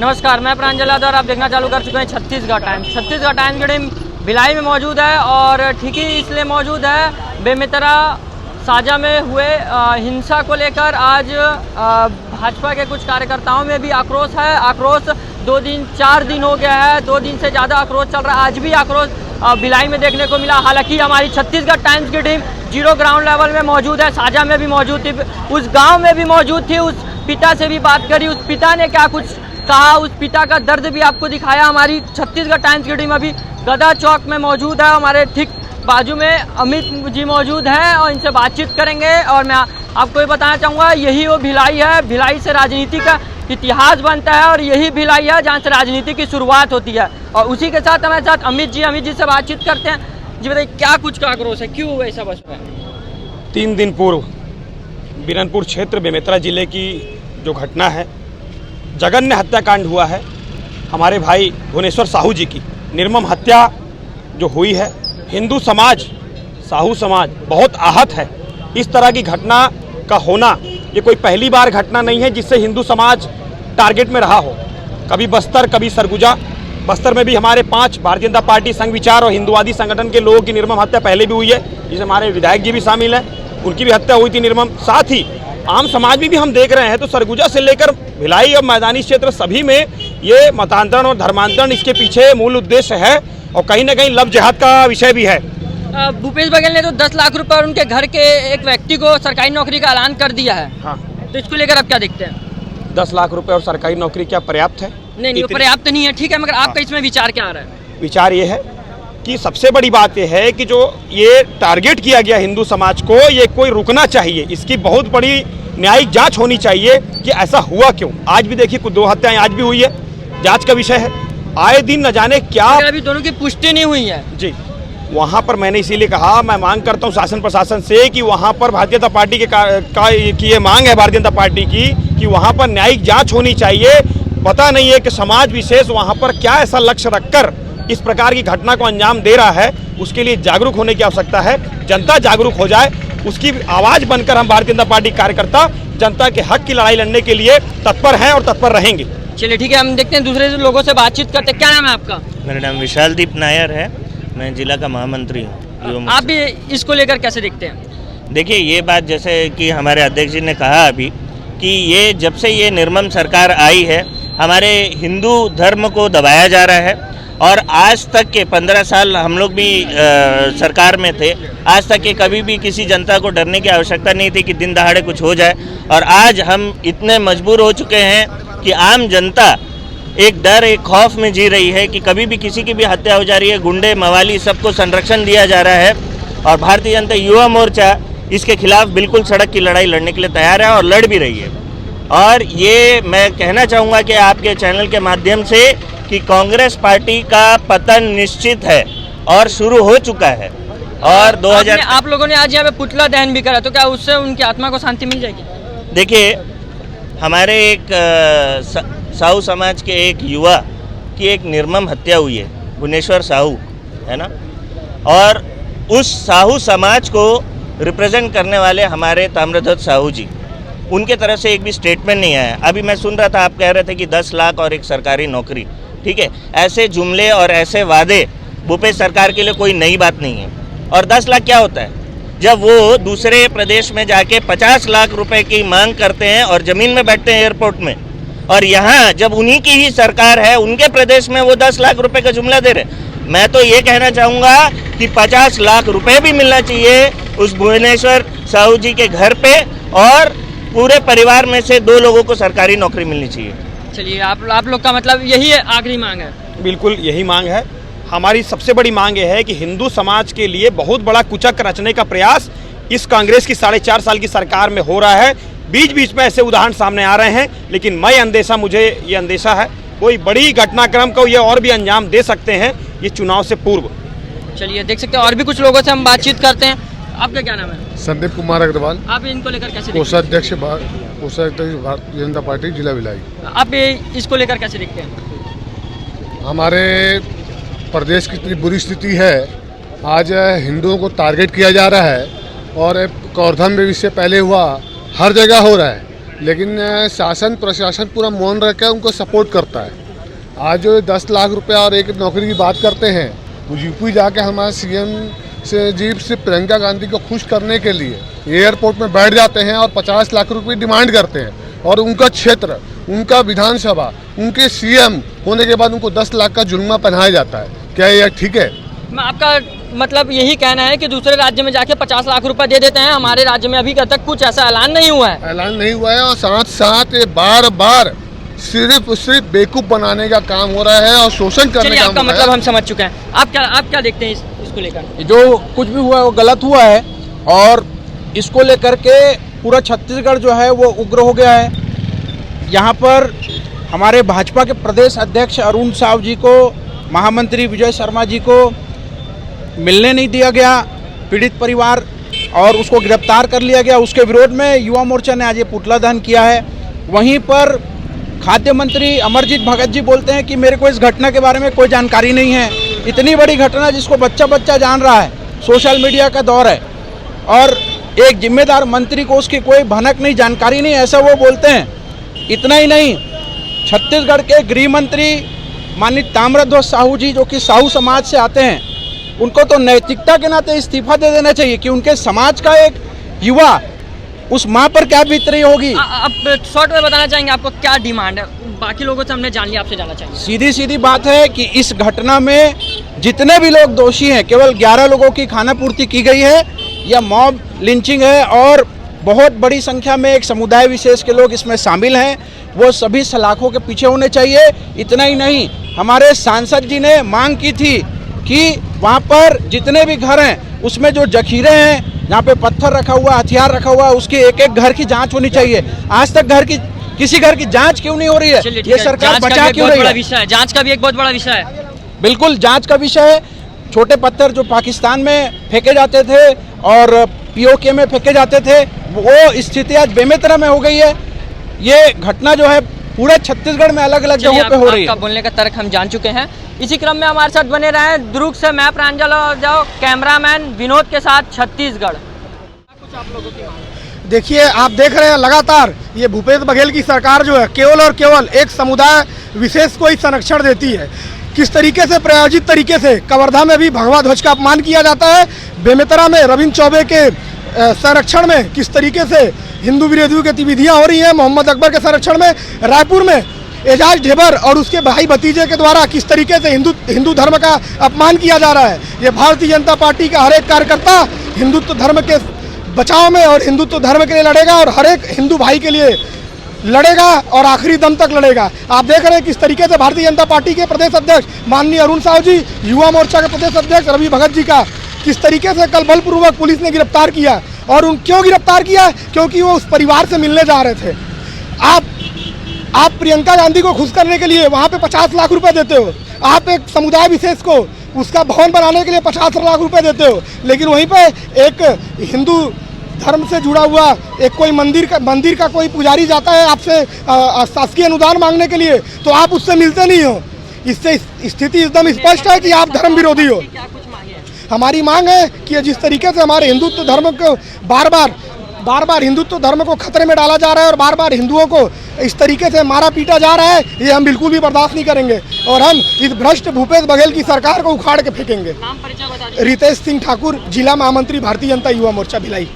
नमस्कार, मैं प्रांजल यादव और आप देखना चालू कर चुके हैं छत्तीसगढ़ टाइम्स। छत्तीसगढ़ टाइम्स की टीम भिलाई में मौजूद है और ठीक ही इसलिए मौजूद है बेमेतरा साजा में हुए हिंसा को लेकर। आज भाजपा के कुछ कार्यकर्ताओं में भी आक्रोश है। आक्रोश 4 दिन हो गया है, 2 दिन से ज़्यादा आक्रोश चल रहा है। आज भी आक्रोश भिलाई में देखने को मिला। हालांकि हमारी छत्तीसगढ़ टाइम्स की टीम जीरो ग्राउंड लेवल में मौजूद है, साजा में भी मौजूद थी, उस गांव में भी मौजूद थी। उस पिता से भी बात करी, उस पिता ने क्या कुछ कहा, उस पिता का दर्द भी आपको दिखाया। हमारी छत्तीसगढ़ टाइम्स की टीम अभी गदा चौक में मौजूद है। हमारे ठीक बाजू में अमित जी मौजूद हैं और इनसे बातचीत करेंगे। और मैं आपको ये बताना चाहूँगा, यही वो भिलाई है, भिलाई से राजनीति का इतिहास बनता है और यही भिलाई है जहाँ से राजनीति की शुरुआत होती है। और उसी के साथ हमारे साथ अमित जी से बातचीत करते हैं। जी बताइए, क्या कुछ का आक्रोश है, क्यों ऐसा बस में? 3 दिन पूर्व बिरनपुर क्षेत्र बेमेतरा जिले की जो घटना है, जघन्य हत्याकांड हुआ है। हमारे भाई भुवनेश्वर साहू जी की निर्मम हत्या जो हुई है, हिंदू समाज, साहू समाज बहुत आहत है। इस तरह की घटना का होना ये कोई पहली बार घटना नहीं है जिससे हिंदू समाज टारगेट में रहा हो। कभी बस्तर, कभी सरगुजा। बस्तर में भी हमारे 5 भारतीय जनता पार्टी संघ विचार और हिंदुवादी संगठन के लोगों की निर्मम हत्या पहले भी हुई है, जिसमें हमारे विधायक जी भी शामिल हैं, उनकी भी हत्या हुई थी निर्मम। साथ ही आम समाज में भी हम देख रहे हैं तो सरगुजा से लेकर भिलाई और मैदानी क्षेत्र सभी में ये मतांतरण और धर्मांतरण इसके पीछे मूल उद्देश्य है और कहीं ना कहीं लव जिहाद का विषय भी है। भूपेश बघेल ने तो 10 लाख रुपए और उनके घर के एक व्यक्ति को सरकारी नौकरी का ऐलान कर दिया है। हाँ, तो इसको लेकर आप क्या देखते हैं? 10 लाख रुपए और सरकारी नौकरी क्या पर्याप्त है? नहीं, पर्याप्त नहीं है, ठीक है, मगर आपका इसमें विचार क्या आ रहा है? विचार ये है कि सबसे बड़ी बात यह है कि जो ये टारगेट किया गया हिंदू समाज को, ये कोई रुकना चाहिए। इसकी बहुत बड़ी न्यायिक जांच होनी चाहिए कि ऐसा हुआ क्यों। आज भी देखिए कुछ 2 हत्याएं आज भी हुई है, जांच का विषय है। आए दिन न जाने क्या, अभी दोनों की पुष्टि नहीं हुई है जी। वहाँ पर मैंने इसीलिए कहा, मैं मांग करता हूँ शासन प्रशासन से कि वहाँ पर भारतीय जनता पार्टी की ये मांग है भारतीय जनता पार्टी की कि वहाँ पर न्यायिक जांच होनी चाहिए। पता नहीं है कि समाज विशेष वहाँ पर क्या ऐसा लक्ष्य रखकर इस प्रकार की घटना को अंजाम दे रहा है। उसके लिए जागरूक होने की आवश्यकता है। जनता जागरूक हो जाए, उसकी आवाज़ बनकर हम भारतीय जनता पार्टी कार्यकर्ता जनता के हक की लड़ाई लड़ने के लिए तत्पर हैं और तत्पर रहेंगे। चलिए ठीक है, हम देखते हैं दूसरे लोगों से बातचीत करते हैं। क्या नाम है आपका? मेरा नाम विशाल दीप नायर है, मैं जिला का महामंत्री हूँ। आप भी इसको लेकर कैसे देखते हैं? देखिए, ये बात जैसे कि हमारे अध्यक्ष जी ने कहा अभी कि ये जब से ये निर्मम सरकार आई है, हमारे हिंदू धर्म को दबाया जा रहा है। और आज तक के 15 साल हम लोग भी सरकार में थे, आज तक के कभी भी किसी जनता को डरने की आवश्यकता नहीं थी कि दिन दहाड़े कुछ हो जाए। और आज हम इतने मजबूर हो चुके हैं कि आम जनता एक डर, एक खौफ में जी रही है कि कभी भी किसी की भी हत्या हो जा रही है। गुंडे, मवाली सबको संरक्षण दिया जा रहा है और भारतीय जनता युवा मोर्चा इसके खिलाफ बिल्कुल सड़क की लड़ाई लड़ने के लिए तैयार है और लड़ भी रही है। और ये मैं कहना चाहूँगा कि आपके चैनल के माध्यम से कि कांग्रेस पार्टी का पतन निश्चित है और शुरू हो चुका है। और 2000 आप लोगों ने आज यहाँ पे पुतला दहन भी करा, तो क्या उससे उनकी आत्मा को शांति मिल जाएगी? देखिए, हमारे एक साहू समाज के एक युवा की एक निर्मम हत्या हुई है, भुवनेश्वर साहू है ना। और उस साहू समाज को रिप्रेजेंट करने वाले हमारे ताम्रध्वज साहू जी, उनके तरफ से एक भी स्टेटमेंट नहीं आया। अभी मैं सुन रहा था, आप कह रहे थे कि 10 लाख और एक सरकारी नौकरी, ठीक है। ऐसे जुमले और ऐसे वादे भूपेश सरकार के लिए कोई नई बात नहीं है। और 10 लाख क्या होता है? जब वो दूसरे प्रदेश में जाके 50 लाख रुपए की मांग करते हैं और ज़मीन में बैठते हैं एयरपोर्ट में, और यहाँ जब उन्हीं की ही सरकार है, उनके प्रदेश में वो 10 लाख रुपए का जुमला दे रहे। मैं तो ये कहना चाहूँगा कि 50 लाख रुपए भी मिलना चाहिए उस भुवनेश्वर साहू जी के घर पे, और पूरे परिवार में से 2 लोगों को सरकारी नौकरी मिलनी चाहिए। चलिए, आप लोग का मतलब यही है, आखिरी मांग है? बिल्कुल यही मांग है। हमारी सबसे बड़ी मांग यह है कि हिंदू समाज के लिए बहुत बड़ा कुचक रचने का प्रयास इस कांग्रेस की 4.5 साल की सरकार में हो रहा है। बीच बीच में ऐसे उदाहरण सामने आ रहे हैं, लेकिन मुझे ये अंदेशा है कोई बड़ी घटनाक्रम को ये और भी अंजाम दे सकते हैं ये चुनाव से पूर्व। चलिए, देख सकते हैं और भी कुछ लोगों से हम बातचीत करते हैं। आपका क्या नाम है? संदीप कुमार अग्रवाल, आप इनको लेकर कैसे देखते कोषाध्यक्ष भारतीय जनता पार्टी जिला भिलाई। हैं? आप इसको लेकर कैसे देखते हैं? हमारे प्रदेश की इतनी बुरी स्थिति है, आज हिंदुओं को टारगेट किया जा रहा है और कौरधम में इससे पहले हुआ, हर जगह हो रहा है। लेकिन शासन प्रशासन पूरा मौन रह के उनको सपोर्ट करता है। आज जो 10 लाख रुपया और एक नौकरी की बात करते हैं, वो यूपी जाके हमारे सीएम से जीप से प्रियंका गांधी को खुश करने के लिए एयरपोर्ट में बैठ जाते हैं और 50 लाख रुपये डिमांड करते हैं, और उनका क्षेत्र, उनका विधानसभा, उनके सीएम होने के बाद उनको 10 लाख का जुर्मा पहनाया जाता है। क्या यह ठीक है? मैं आपका मतलब यही कहना है कि दूसरे राज्य में जाके 50 लाख रुपए दे देते हैं, हमारे राज्य में अभी तक कुछ ऐसा ऐलान नहीं हुआ है। ऐलान नहीं हुआ है, और साथ साथ ये बार बार सिर्फ बेवकूफ बनाने का काम हो रहा है और शोषण करने चलिए, का आपका काम हो रहा मतलब है। हम समझ चुके हैं। आप क्या देखते हैं इसको लेकर? जो कुछ भी हुआ है वो गलत हुआ है, और इसको लेकर के पूरा छत्तीसगढ़ जो है वो उग्र हो गया है। यहाँ पर हमारे भाजपा के प्रदेश अध्यक्ष अरुण साव जी को, महामंत्री विजय शर्मा जी को मिलने नहीं दिया गया पीड़ित परिवार, और उसको गिरफ्तार कर लिया गया। उसके विरोध में युवा मोर्चा ने आज ये पुतला दहन किया है। वहीं पर खाद्य मंत्री अमरजीत भगत जी बोलते हैं कि मेरे को इस घटना के बारे में कोई जानकारी नहीं है। इतनी बड़ी घटना जिसको बच्चा बच्चा जान रहा है, सोशल मीडिया का दौर है, और एक जिम्मेदार मंत्री को उसकी कोई भनक नहीं, जानकारी नहीं, ऐसा वो बोलते हैं। इतना ही नहीं, छत्तीसगढ़ के गृह मंत्री माननीय ताम्रध्वज साहू जी, जो कि साहू समाज से आते हैं, उनको तो नैतिकता के नाते इस्तीफा दे देना चाहिए कि उनके समाज का एक युवा, उस माँ पर क्या बीत रही होगी। आप शॉर्ट में बताना चाहेंगे आपको क्या डिमांड है? बाकी लोगों से हमने जान लिया, आपसे जानना चाहिए। सीधी सीधी बात है कि इस घटना में जितने भी लोग दोषी हैं, केवल 11 लोगों की खाना पूर्ति की गई है, यह मॉब लिंचिंग है, और बहुत बड़ी संख्या में एक समुदाय विशेष के लोग इसमें शामिल हैं। वो सभी सलाखों के पीछे होने चाहिए। इतना ही नहीं, हमारे सांसद जी ने मांग की थी कि वहाँ पर जितने भी घर हैं उसमें जो जखीरे हैं, यहाँ पे पत्थर रखा हुआ, हथियार रखा हुआ, उसके एक एक घर की जांच होनी चाहिए। आज तक किसी घर की जांच क्यों नहीं हो रही है? ये सरकार बचा क्यों रही है? जांच का भी एक बहुत बड़ा विषय है। बिल्कुल जांच का विषय है। छोटे पत्थर जो पाकिस्तान में फेंके जाते थे और पीओके में फेंके जाते थे, वो स्थिति आज बेमेतरा में हो गई है। ये घटना जो है पूरे छत्तीसगढ़ में अलग अलग जगहों पे हो रही है। आपका बोलने का तर्क हम जान चुके हैं। इसी क्रम में हमारे साथ बने रहें। दुर्ग से मैं प्रांजल और जाओ कैमरामैन विनोद के साथ छत्तीसगढ़। कुछ आप लोगों की मांग? देखिए, आप देख रहे हैं लगातार ये भूपेश बघेल की सरकार जो है केवल और केवल एक समुदाय विशेष को ही संरक्षण देती है। किस तरीके से प्रायोजित तरीके से कवर्धा में भी भगवा ध्वज का अपमान किया जाता है, बेमेतरा में रविंद्र चौबे के संरक्षण में किस तरीके से हिंदू विरोधी गतिविधियां हो रही हैं, मोहम्मद अकबर के संरक्षण में रायपुर में एजाज ढेबर और उसके भाई भतीजे के द्वारा किस तरीके से हिंदू धर्म का अपमान किया जा रहा है। ये भारतीय जनता पार्टी का हर एक कार्यकर्ता हिंदुत्व धर्म के बचाव में और हिंदुत्व धर्म के लिए लड़ेगा, और हर एक हिंदू भाई के लिए लड़ेगा और आखिरी दम तक लड़ेगा। आप देख रहे हैं किस तरीके से भारतीय जनता पार्टी के प्रदेश अध्यक्ष माननीय अरुण साहू जी, युवा मोर्चा के प्रदेश अध्यक्ष रवि भगत जी का किस तरीके से कल बलपूर्वक पुलिस ने गिरफ्तार किया। और क्यों गिरफ्तार किया? क्योंकि वो उस परिवार से मिलने जा रहे थे। आप प्रियंका गांधी को खुश करने के लिए वहाँ पे 50 लाख रुपए देते हो। आप एक समुदाय विशेष को उसका भवन बनाने के लिए 50 लाख रुपए देते हो, लेकिन वहीं पे एक हिंदू धर्म से जुड़ा हुआ एक कोई मंदिर का कोई पुजारी जाता है आपसे शासकीय अनुदान मांगने के लिए, तो आप उससे मिलते नहीं हो। इससे स्थिति एकदम स्पष्ट है कि आप धर्म विरोधी हो। हमारी मांग है कि जिस तरीके से हमारे हिंदुत्व धर्म को बार बार हिंदुत्व धर्म को खतरे में डाला जा रहा है और बार बार हिंदुओं को इस तरीके से मारा पीटा जा रहा है, ये हम बिल्कुल भी बर्दाश्त नहीं करेंगे, और हम इस भ्रष्ट भूपेश बघेल की सरकार को उखाड़ के फेंकेंगे। नाम परिचय बता दीजिए। रितेश सिंह ठाकुर, जिला महामंत्री, भारतीय जनता युवा मोर्चा भिलाई।